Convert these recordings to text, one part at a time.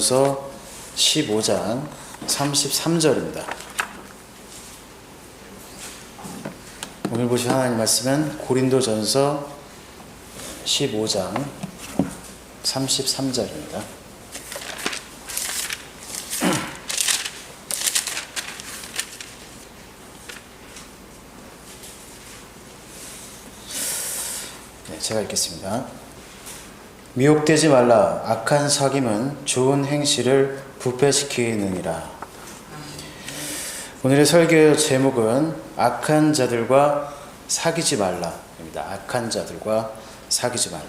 고린도전서 15장 33절입니다. 오늘 보실 하나님 말씀은 고린도전서 15장 33절입니다. 제가 읽겠습니다. 미혹되지 말라. 악한 사귐은 좋은 행실을 부패시키느니라. 오늘의 설교 제목은 악한 자들과 사귀지 말라입니다. 악한 자들과 사귀지 말라.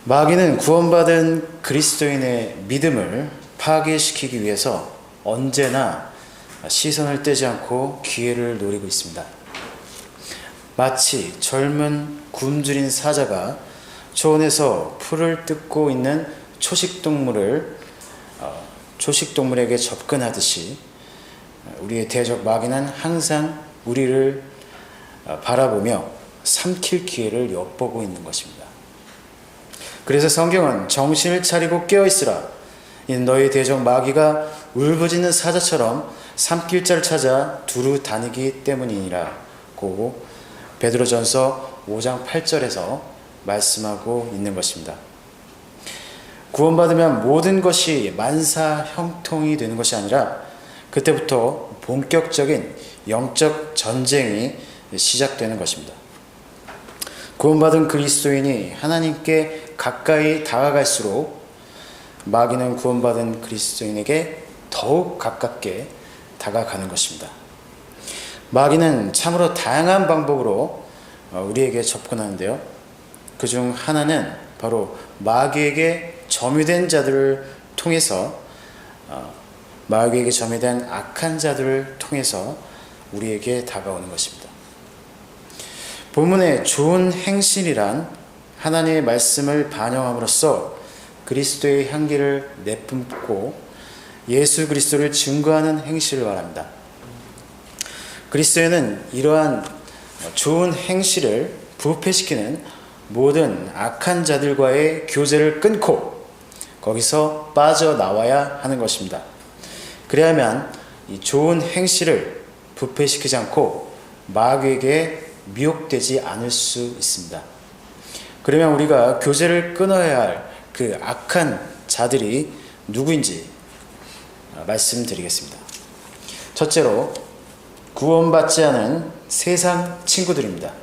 마귀는 구원받은 그리스도인의 믿음을 파괴시키기 위해서 언제나 시선을 떼지 않고 기회를 노리고 있습니다. 마치 젊은 굶주린 사자가 초원에서 풀을 뜯고 있는 초식동물에게 접근하듯이 우리의 대적 마귀는 항상 우리를 바라보며 삼킬 기회를 엿보고 있는 것입니다. 그래서 성경은 정신을 차리고 깨어있으라. 이는 너희 대적 마귀가 울부짖는 사자처럼 삼킬 자를 찾아 두루 다니기 때문이니라고 베드로전서 5장 8절에서 말씀하고 있는 것입니다. 구원받으면 모든 것이 만사형통이 되는 것이 아니라 그때부터 본격적인 영적 전쟁이 시작되는 것입니다. 구원받은 그리스도인이 하나님께 가까이 다가갈수록 마귀는 구원받은 그리스도인에게 더욱 가깝게 다가가는 것입니다. 마귀는 참으로 다양한 방법으로 우리에게 접근하는데요. 그중 하나는 바로 마귀에게 점유된 자들을 통해서 마귀에게 점유된 악한 자들을 통해서 우리에게 다가오는 것입니다. 본문의 좋은 행실이란 하나님의 말씀을 반영함으로써 그리스도의 향기를 내뿜고 예수 그리스도를 증거하는 행실을 말합니다. 그리스도에는 이러한 좋은 행실을 부패시키는 모든 악한 자들과의 교제를 끊고 거기서 빠져나와야 하는 것입니다. 그래야만 이 좋은 행실을 부패시키지 않고 마귀에게 미혹되지 않을 수 있습니다. 그러면 우리가 교제를 끊어야 할 그 악한 자들이 누구인지 말씀드리겠습니다. 첫째로 구원받지 않은 세상 친구들입니다.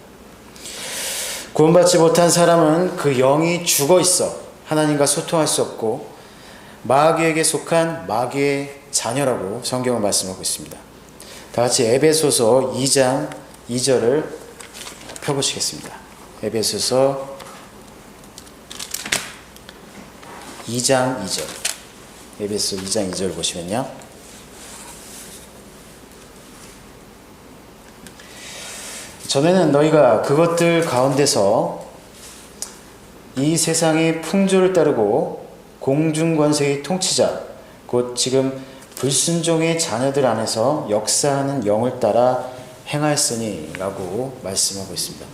구원받지 못한 사람은 그 영이 죽어 있어 하나님과 소통할 수 없고 마귀에게 속한 마귀의 자녀라고 성경은 말씀하고 있습니다. 다 같이 에베소서 2장 2절을 펴보시겠습니다. 에베소서 2장 2절. 에베소 2장 2절 보시면요. 전에는 너희가 그것들 가운데서 이 세상의 풍조를 따르고 공중권세의 통치자 곧 지금 불순종의 자녀들 안에서 역사하는 영을 따라 행하였으니 라고 말씀하고 있습니다.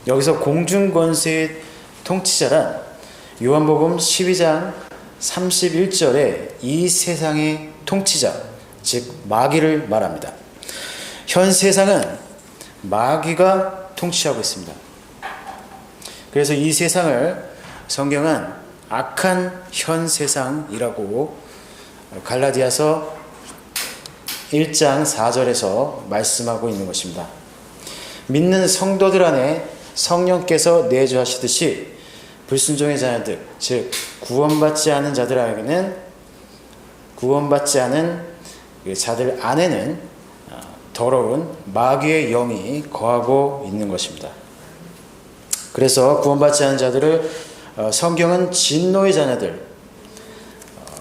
여기서 공중권세의 통치자란 요한복음 12장 31절에 이 세상의 통치자 즉 마귀를 말합니다. 현 세상은 마귀가 통치하고 있습니다. 그래서 이 세상을 성경은 악한 현 세상이라고 갈라디아서 1장 4절에서 말씀하고 있는 것입니다. 믿는 성도들 안에 성령께서 내주하시듯이 불순종의 자녀들, 즉 구원받지 않은 자들에게는 구원받지 않은 자들 안에는 더러운 마귀의 영이 거하고 있는 것입니다. 그래서 구원받지 않은 자들을 성경은 진노의 자녀들,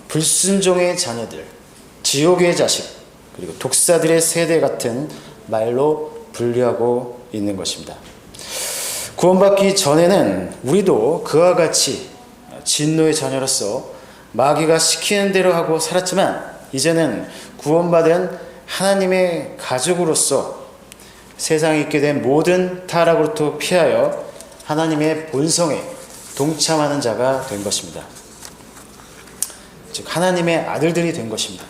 불순종의 자녀들, 지옥의 자식, 그리고 독사들의 세대 같은 말로 분류하고 있는 것입니다. 구원받기 전에는 우리도 그와 같이 진노의 자녀로서 마귀가 시키는 대로 하고 살았지만 이제는 구원받은 하나님의 가족으로서 세상에 있게 된 모든 타락으로부터 피하여 하나님의 본성에 동참하는 자가 된 것입니다. 즉 하나님의 아들들이 된 것입니다.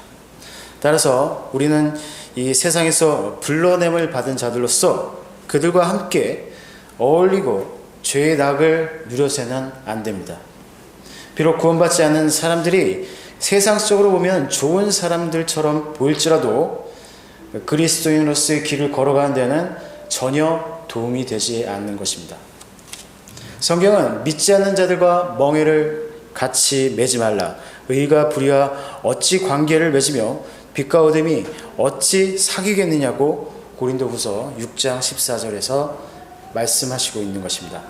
따라서 우리는 이 세상에서 불러냄을 받은 자들로서 그들과 함께 어울리고 죄의 낙을 누려서는 안 됩니다. 비록 구원받지 않은 사람들이 세상적으로 보면 좋은 사람들처럼 보일지라도 그리스도인으로서의 길을 걸어가는 데는 전혀 도움이 되지 않는 것입니다. 성경은 믿지 않는 자들과 멍에를 같이 매지 말라. 의가 불의와 어찌 관계를 맺으며 빛과 어둠이 어찌 사귀겠느냐고 고린도후서 6장 14절에서 말씀하시고 있는 것입니다.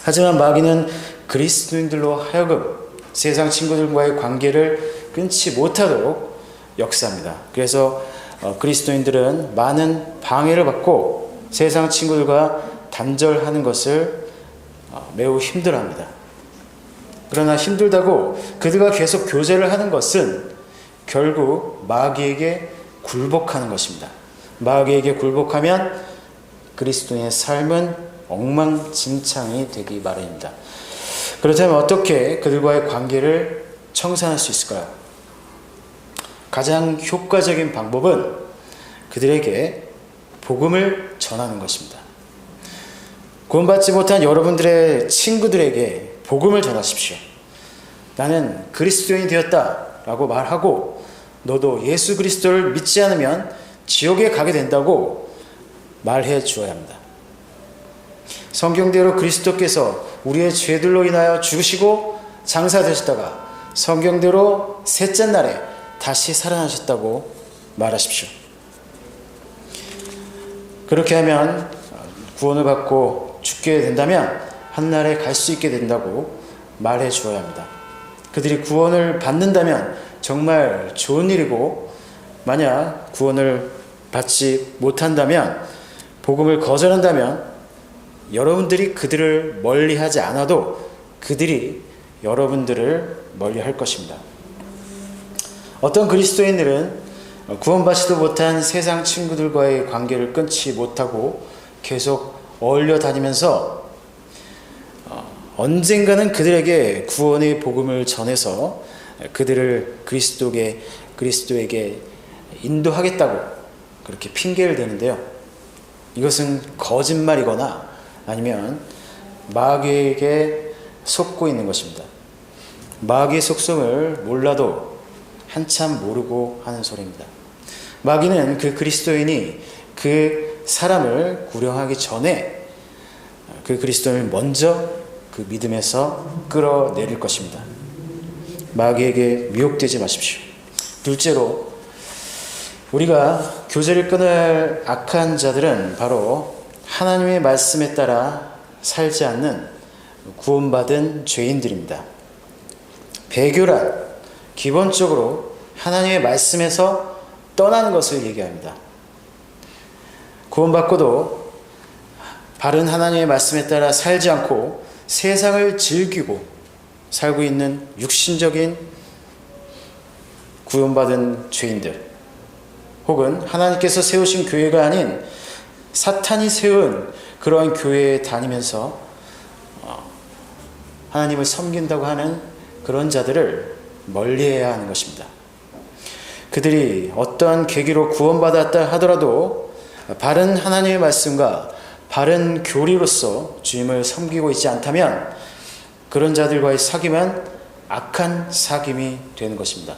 하지만 마귀는 그리스도인들로 하여금 세상 친구들과의 관계를 끊지 못하도록 역사합니다. 그래서 그리스도인들은 많은 방해를 받고 세상 친구들과 단절하는 것을 매우 힘들어합니다. 그러나 힘들다고 그들과 계속 교제를 하는 것은 결국 마귀에게 굴복하는 것입니다. 마귀에게 굴복하면 그리스도인의 삶은 엉망진창이 되기 마련입니다. 그렇다면 어떻게 그들과의 관계를 청산할 수 있을까요? 가장 효과적인 방법은 그들에게 복음을 전하는 것입니다. 구원받지 못한 여러분들의 친구들에게 복음을 전하십시오. 나는 그리스도인이 되었다 라고 말하고 너도 예수 그리스도를 믿지 않으면 지옥에 가게 된다고 말해 주어야 합니다. 성경대로 그리스도께서 우리의 죄들로 인하여 죽으시고 장사되셨다가 성경대로 셋째 날에 다시 살아나셨다고 말하십시오. 그렇게 하면 구원을 받고 죽게 된다면 한날에 갈 수 있게 된다고 말해 주어야 합니다. 그들이 구원을 받는다면 정말 좋은 일이고, 만약 구원을 받지 못한다면, 복음을 거절한다면 여러분들이 그들을 멀리하지 않아도 그들이 여러분들을 멀리할 것입니다. 어떤 그리스도인들은 구원받지도 못한 세상 친구들과의 관계를 끊지 못하고 계속 어울려 다니면서 언젠가는 그들에게 구원의 복음을 전해서 그들을 그리스도에게 인도하겠다고 그렇게 핑계를 대는데요. 이것은 거짓말이거나 아니면 마귀에게 속고 있는 것입니다. 마귀의 속성을 몰라도 한참 모르고 하는 소리입니다. 마귀는 그 그리스도인이 그 사람을 구령하기 전에 그 그리스도인을 먼저 그 믿음에서 끌어내릴 것입니다. 마귀에게 미혹되지 마십시오. 둘째로, 우리가 교제를 끊을 악한 자들은 바로 하나님의 말씀에 따라 살지 않는 구원받은 죄인들입니다. 배교란 기본적으로 하나님의 말씀에서 떠나는 것을 얘기합니다. 구원받고도 바른 하나님의 말씀에 따라 살지 않고 세상을 즐기고 살고 있는 육신적인 구원받은 죄인들, 혹은 하나님께서 세우신 교회가 아닌 사탄이 세운 그러한 교회에 다니면서 하나님을 섬긴다고 하는 그런 자들을 멀리해야 하는 것입니다. 그들이 어떠한 계기로 구원받았다 하더라도 바른 하나님의 말씀과 바른 교리로서 주님을 섬기고 있지 않다면 그런 자들과의 사귐은 악한 사귐이 되는 것입니다.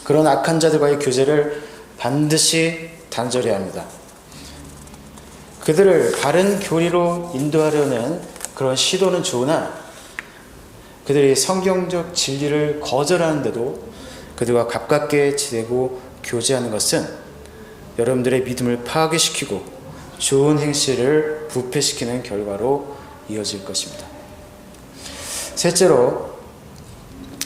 그런 악한 자들과의 교제를 반드시 단절해야 합니다. 그들을 바른 교리로 인도하려는 그런 시도는 좋으나 그들이 성경적 진리를 거절하는데도 그들과 가깝게 지내고 교제하는 것은 여러분들의 믿음을 파괴시키고 좋은 행실을 부패시키는 결과로 이어질 것입니다. 셋째로,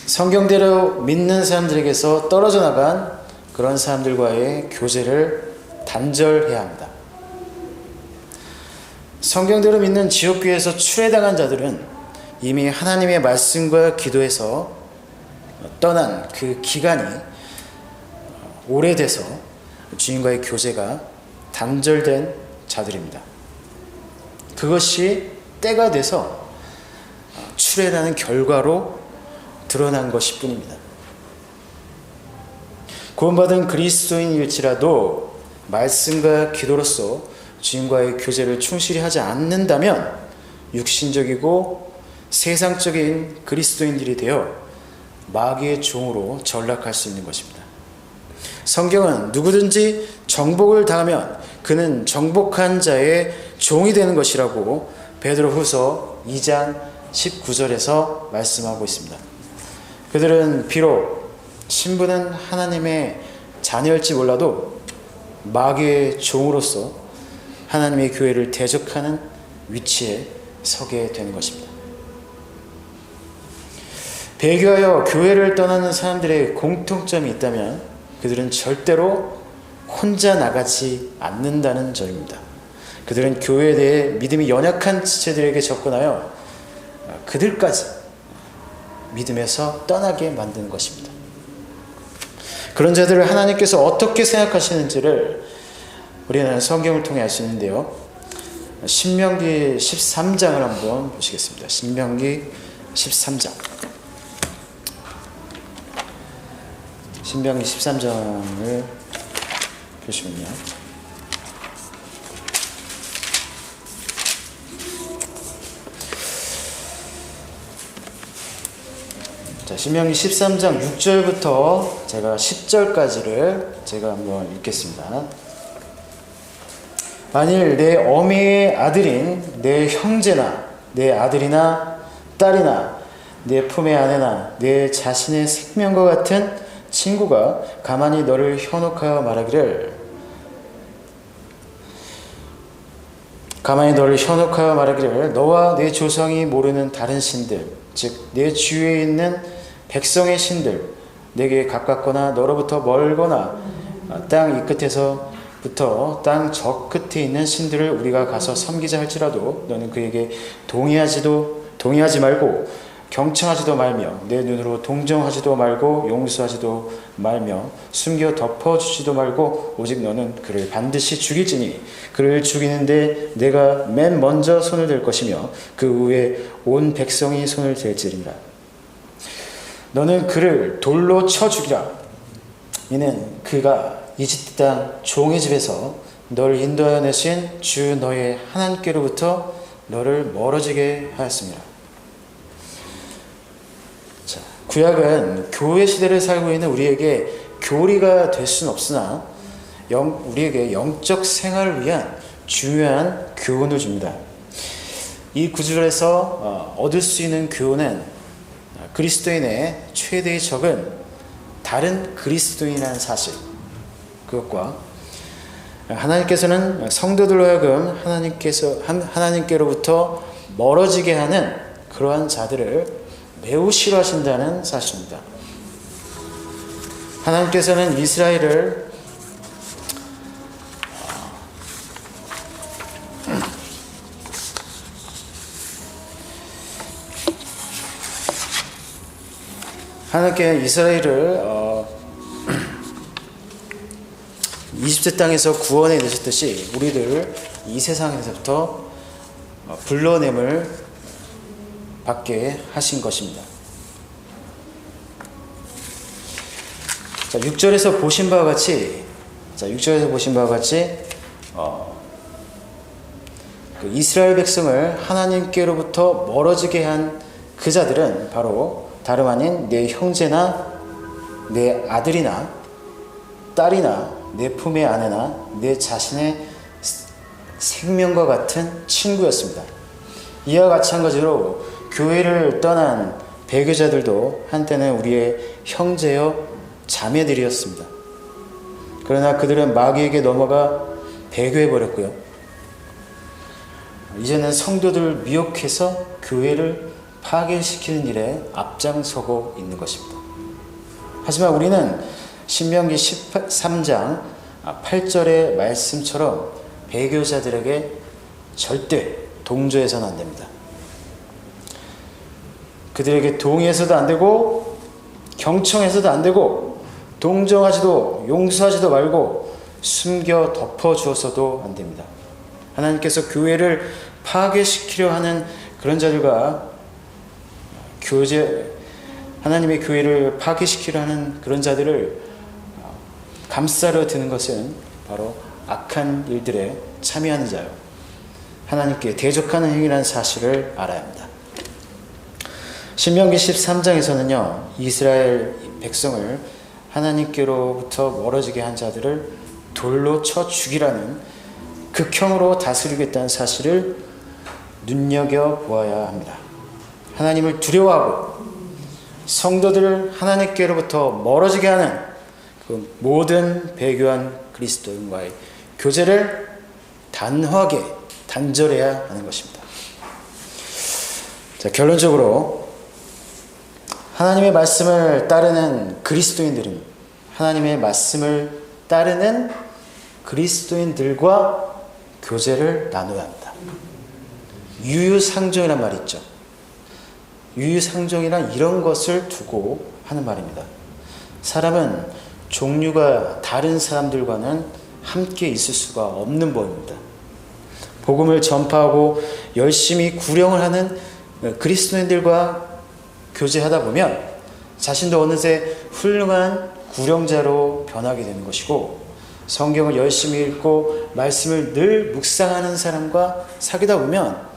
성경대로 믿는 사람들에게서 떨어져 나간 그런 사람들과의 교제를 단절해야 합니다. 성경대로 믿는 지옥교회에서 출애당한 자들은 이미 하나님의 말씀과 기도에서 떠난 그 기간이 오래돼서 주님과의 교제가 단절된 자들입니다. 그것이 때가 돼서 출애하는 결과로 드러난 것일 뿐입니다. 구원받은 그리스도인일지라도 말씀과 기도로서 주님과의 교제를 충실히 하지 않는다면 육신적이고 세상적인 그리스도인들이 되어 마귀의 종으로 전락할 수 있는 것입니다. 성경은 누구든지 정복을 당하면 그는 정복한 자의 종이 되는 것이라고 베드로후서 2장 19절에서 말씀하고 있습니다. 그들은 비록 신분은 하나님의 자녀일지 몰라도 마귀의 종으로서 하나님의 교회를 대적하는 위치에 서게 되는 것입니다. 배교하여 교회를 떠나는 사람들의 공통점이 있다면 그들은 절대로 혼자 나가지 않는다는 점입니다. 그들은 교회에 대해 믿음이 연약한 지체들에게 접근하여 그들까지 믿음에서 떠나게 만드는 것입니다. 그런 자들을 하나님께서 어떻게 생각하시는지를 우리는 성경을 통해 알 수 있는데요. 신명기 13장을 한번 보시겠습니다. 신명기 13장. 신명기 13장을 보시면요. 자, 신명기 13장 6절부터 제가 10절까지를 제가 한번 읽겠습니다. 만일 내 어미의 아들인 내 형제나 내 아들이나 딸이나 내 품의 아내나 내 자신의 생명과 같은 친구가 가만히 너를 현혹하여 말하기를 너와 내 조상이 모르는 다른 신들 즉 내 주위에 있는 백성의 신들 내게 가깝거나 너로부터 멀거나 땅 이 끝에서부터 땅 저 끝에 있는 신들을 우리가 가서 섬기자 할지라도 너는 그에게 동의하지 말고 경청하지도 말며 내 눈으로 동정하지도 말고 용서하지도 말며 숨겨 덮어주지도 말고 오직 너는 그를 반드시 죽일지니 그를 죽이는데 내가 맨 먼저 손을 댈 것이며 그 후에 온 백성이 손을 댈지리라. 너는 그를 돌로 쳐 죽이라. 이는 그가 이집트 땅 종의 집에서 너를 인도하여 내신 주 너의 하나님께로부터 너를 멀어지게 하였습니다. 자, 구약은 교회 시대를 살고 있는 우리에게 교리가 될 수는 없으나 우리에게 영적 생활을 위한 중요한 교훈을 줍니다. 이 구절에서 얻을 수 있는 교훈은 그리스도인의 최대의 적은 다른 그리스도인이라는 사실, 그것과 하나님께서는 성도들로 하여금 하나님께로부터 멀어지게 하는 그러한 자들을 매우 싫어하신다는 사실입니다. 하나님께서는 이스라엘을 이집트 땅에서 구원해 내셨듯이 우리들을 이 세상에서부터 불러냄을 받게 하신 것입니다. 자, 6절에서 보신 바와 같이 그 이스라엘 백성을 하나님께로부터 멀어지게 한 그 자들은 바로 다름 아닌 내 형제나 내 아들이나 딸이나 내 품의 아내나 내 자신의 생명과 같은 친구였습니다. 이와 마찬가지로 교회를 떠난 배교자들도 한때는 우리의 형제여 자매들이었습니다. 그러나 그들은 마귀에게 넘어가 배교해버렸고요. 이제는 성도들을 미혹해서 교회를 파괴시키는 일에 앞장서고 있는 것입니다. 하지만 우리는 신명기 13장 8절의 말씀처럼 배교자들에게 절대 동조해서는 안 됩니다. 그들에게 동의해서도 안 되고 경청해서도 안 되고 동정하지도 용서하지도 말고 숨겨 덮어주어서도 안 됩니다. 하나님께서 교회를 파괴시키려 하는 그런 자들과 하나님의 교회를 파괴시키려 하는 그런 자들을 감싸려 드는 것은 바로 악한 일들에 참여하는 자요, 하나님께 대적하는 행위라는 사실을 알아야 합니다. 신명기 13장에서는요, 이스라엘 백성을 하나님께로부터 멀어지게 한 자들을 돌로 쳐 죽이라는 극형으로 다스리겠다는 사실을 눈여겨보아야 합니다. 하나님을 두려워하고 성도들을 하나님께로부터 멀어지게 하는 그 모든 배교한 그리스도인과의 교제를 단호하게 단절해야 하는 것입니다. 자, 결론적으로 하나님의 말씀을 따르는 그리스도인들은 하나님의 말씀을 따르는 그리스도인들과 교제를 나눠야 합니다. 유유상종이란 말이 있죠. 유유상종이란 이런 것을 두고 하는 말입니다. 사람은 종류가 다른 사람들과는 함께 있을 수가 없는 법입니다. 복음을 전파하고 열심히 구령을 하는 그리스도인들과 교제하다 보면 자신도 어느새 훌륭한 구령자로 변하게 되는 것이고, 성경을 열심히 읽고 말씀을 늘 묵상하는 사람과 사귀다 보면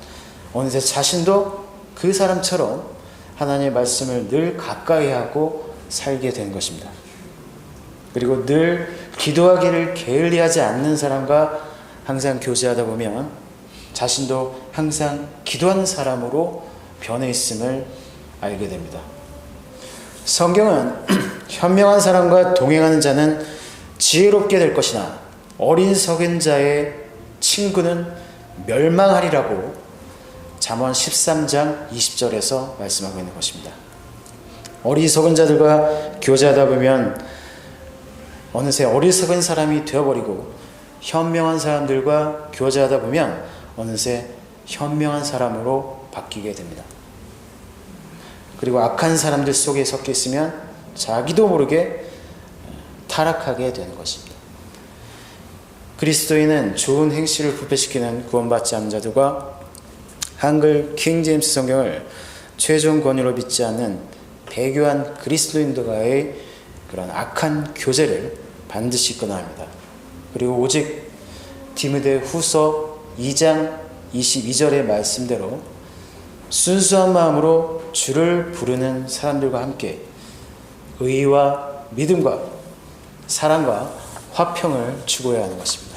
어느새 자신도 그 사람처럼 하나님의 말씀을 늘 가까이 하고 살게 되는 것입니다. 그리고 늘 기도하기를 게을리하지 않는 사람과 항상 교제하다 보면 자신도 항상 기도하는 사람으로 변해 있음을 알게 됩니다. 성경은 현명한 사람과 동행하는 자는 지혜롭게 될 것이나 어리석은 자의 친구는 멸망하리라고 잠언 13장 20절에서 말씀하고 있는 것입니다. 어리석은 자들과 교제하다 보면 어느새 어리석은 사람이 되어버리고, 현명한 사람들과 교제하다 보면 어느새 현명한 사람으로 바뀌게 됩니다. 그리고 악한 사람들 속에 섞여 있으면 자기도 모르게 타락하게 되는 것입니다. 그리스도인은 좋은 행실을 부패시키는 구원받지 않은 자들과 한글 킹 제임스 성경을 최종 권위로 믿지 않는 배교한 그리스도인들과의 그런 악한 교제를 반드시 끊어야 합니다. 그리고 오직 디모데 후서 2장 22절의 말씀대로 순수한 마음으로 주를 부르는 사람들과 함께 의와 믿음과 사랑과 화평을 추구해야 하는 것입니다.